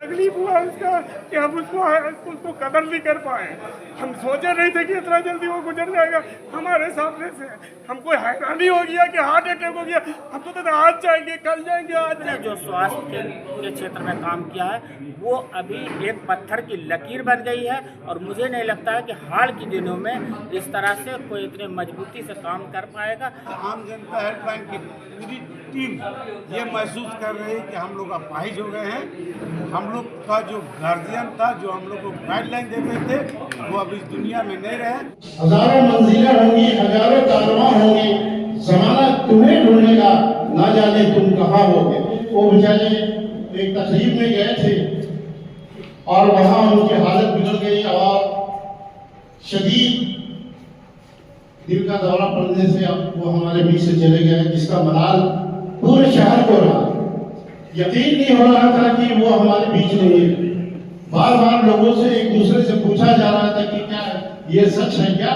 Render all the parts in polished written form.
तकलीफ हुआ इसका कि हम उसको कदर नहीं कर पाए। हम सोचे नहीं थे कि इतना जल्दी वो गुजर जाएगा हमारे सामने से। हमको हैरानी हो गया कि हार्ट अटैक हो गया। हम तो आज जाएंगे कल जाएंगे आज ने जो स्वास्थ्य के क्षेत्र में काम किया है वो अभी एक पत्थर की लकीर बन गई है और मुझे नहीं लगता है कि हाल के दिनों में इस तरह से कोई इतने मजबूती से काम कर पाएगा। आम जनता हेल्पलाइन की पूरी टीम ये महसूस कर रही है कि हम लोग अपाहिज हो गए हैं। हम लोग का जो गार्जियन था, जो हम लोग को गाइडलाइन देते थे, वो अब इस दुनिया में नहीं रहे। हजारों मंजिलें होंगी, हजारों कारवां होंगी, ज़माना तुम्हें ढूंढेगा, ना जाने तुम कहाँ होगे। वो बेचारे एक तकरीब में गए थे और वहाँ उनकी हालत बिगड़ गई और शदीद दिल का दौरा पड़ने से अब वो हमारे बीच से चले गए, जिसका मलाल पूरे शहर को रहा। यकीन नहीं हो रहा था कि वो हमारे बीच नहीं है। बार बार लोगों से एक दूसरे से पूछा जा रहा था कि क्या ये सच है, क्या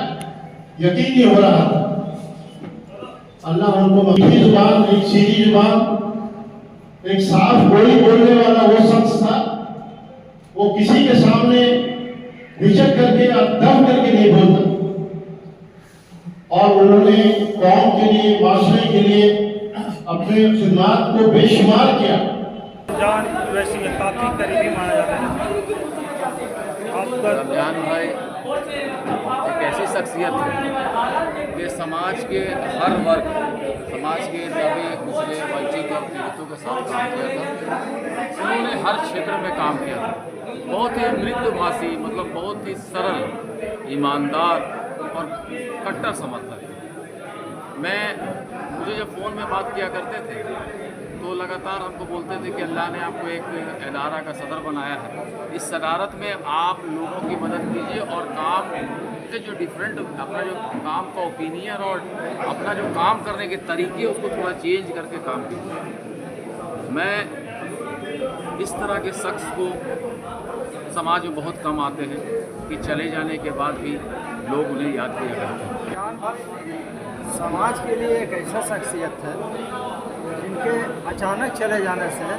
यकीन नहीं हो रहा था। अल्लाह उनको मीठी जुबान, एक सीधी जुबान, एक साफ बोली बोलने वाला वो शख्स था। वो किसी के सामने हिचक करके या दम करके नहीं बोलता और उन्होंने कौम के लिए, माशरे के लिए अपने खिदमत को बेशुमार किया। जान वैसे में काफ़ी करीबी माना जाता है। रमजान भाई एक ऐसी शख्सियत है कि समाज के हर वर्ग, समाज के दबे कुचले वंचित और पीड़ितों के साथ काम किया था। उन्होंने हर क्षेत्र में काम किया था। बहुत ही मृदुभाषी, मतलब बहुत ही सरल, ईमानदार और कट्टर समर्थक। मुझे जब फ़ोन में बात किया करते थे तो लगातार हमको बोलते थे कि अल्लाह ने आपको एक इदारा का सदर बनाया है, इस सदारत में आप लोगों की मदद कीजिए और काम के जो डिफरेंट, अपना जो काम का ओपिनियन और अपना जो काम करने के तरीके उसको थोड़ा चेंज करके काम कीजिए। मैं इस तरह के शख्स को समाज में बहुत कम आते हैं कि चले जाने के बाद भी लोग उन्हें याद किया करते हैं। समाज के लिए एक ऐसा शख्सियत है जिनके अचानक चले जाने से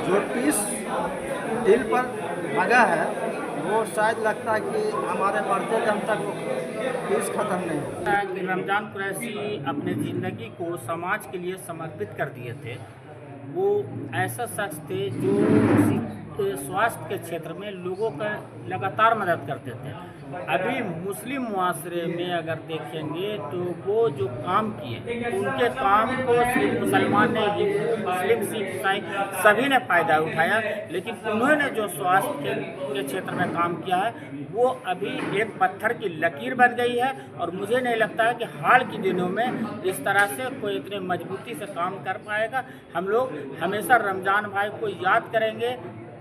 जो टीस दिल पर लगा है वो शायद लगता है कि हमारे मरते दम तक वो टीस ख़त्म नहीं होता कि रमज़ान कुरैशी अपने ज़िंदगी को समाज के लिए समर्पित कर दिए थे। वो ऐसा शख्स थे जो स्वास्थ्य के क्षेत्र में लोगों का लगातार मदद करते थे। अभी मुस्लिम मुआशरे में अगर देखेंगे तो वो जो काम किए, उनके काम को सिर्फ मुसलमान ने, मुस्लिम, सिख, ईसाई सभी ने फ़ायदा उठाया, लेकिन उन्होंने जो स्वास्थ्य के क्षेत्र में काम किया है वो अभी एक पत्थर की लकीर बन गई है और मुझे नहीं लगता है कि हाल के दिनों में इस तरह से कोई इतने मजबूती से काम कर पाएगा। हम लोग हमेशा रमज़ान भाई को याद करेंगे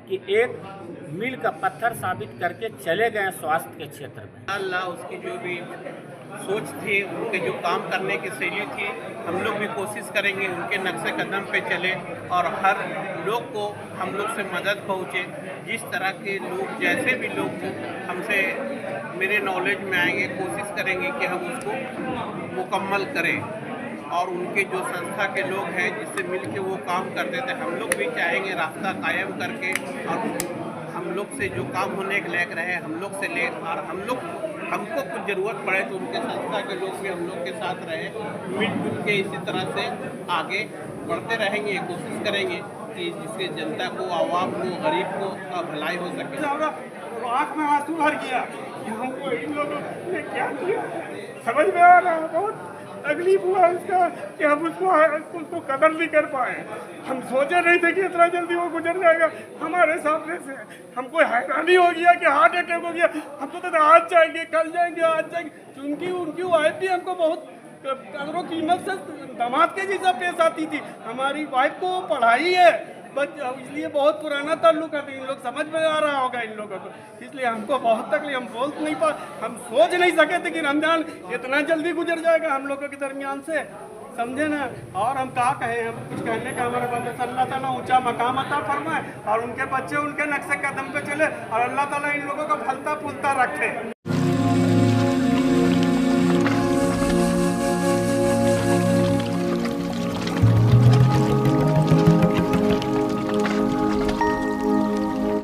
कि एक मील का पत्थर साबित करके चले गए स्वास्थ्य के क्षेत्र में। अल्लाह उसकी जो भी सोच थी, उनके जो काम करने की शैली थी, हम लोग भी कोशिश करेंगे उनके नक्शे कदम पे चले और हर लोग को हम लोग से मदद पहुँचे। जिस तरह के लोग, जैसे भी लोग हमसे मेरे नॉलेज में आएंगे, कोशिश करेंगे कि हम उसको मुकम्मल करें। और उनके जो संस्था के लोग हैं जिससे मिलके वो काम करते थे, हम लोग भी चाहेंगे रास्ता कायम करके और हम लोग से जो काम होने के लायक रहे हम लोग से ले, और हमको कुछ ज़रूरत पड़े तो उनके संस्था के लोग भी हम लोग के साथ रहे, मिलजुल के इसी तरह से आगे बढ़ते रहेंगे। कोशिश करेंगे कि जिससे जनता को, आवाम को, गरीब को भलाई हो सके। आँख में आंसू भर गया कि हमको इन लोगों ने क्या किया, समझ में आ रहा। बहुत तकलीफ हुआ इसका कि हम उसको कदर नहीं कर पाए। हम सोचे नहीं थे कि इतना जल्दी वो गुजर जाएगा हमारे सामने से। हमको हैरानी हो गया कि हार्ट अटैक हो गया। हम तो आज जाएंगे कल जाएंगे आज जाएंगे। उनकी वाइफ भी हमको बहुत कदरों कीमत से दामाद के जैसा पेश आती थी। हमारी वाइफ को पढ़ाई है बस, इसलिए बहुत पुराना ताल्लुक है। इन लोग समझ में आ रहा होगा इन लोगों को, इसलिए हमको बहुत तकलीफ, हम बोल नहीं पा, हम सोच नहीं सके थे कि रमजान इतना जल्दी गुजर जाएगा हम लोगों के दरमियान से, समझे ना। और हम क्या कहें, हम कुछ कहने का हमारे बंदे अल्लाह ताला ऊंचा मकाम अता फरमाए और उनके बच्चे उनके नक्शे कदम पे चले और अल्लाह ताला इन लोगों को फलता फूलता रखे।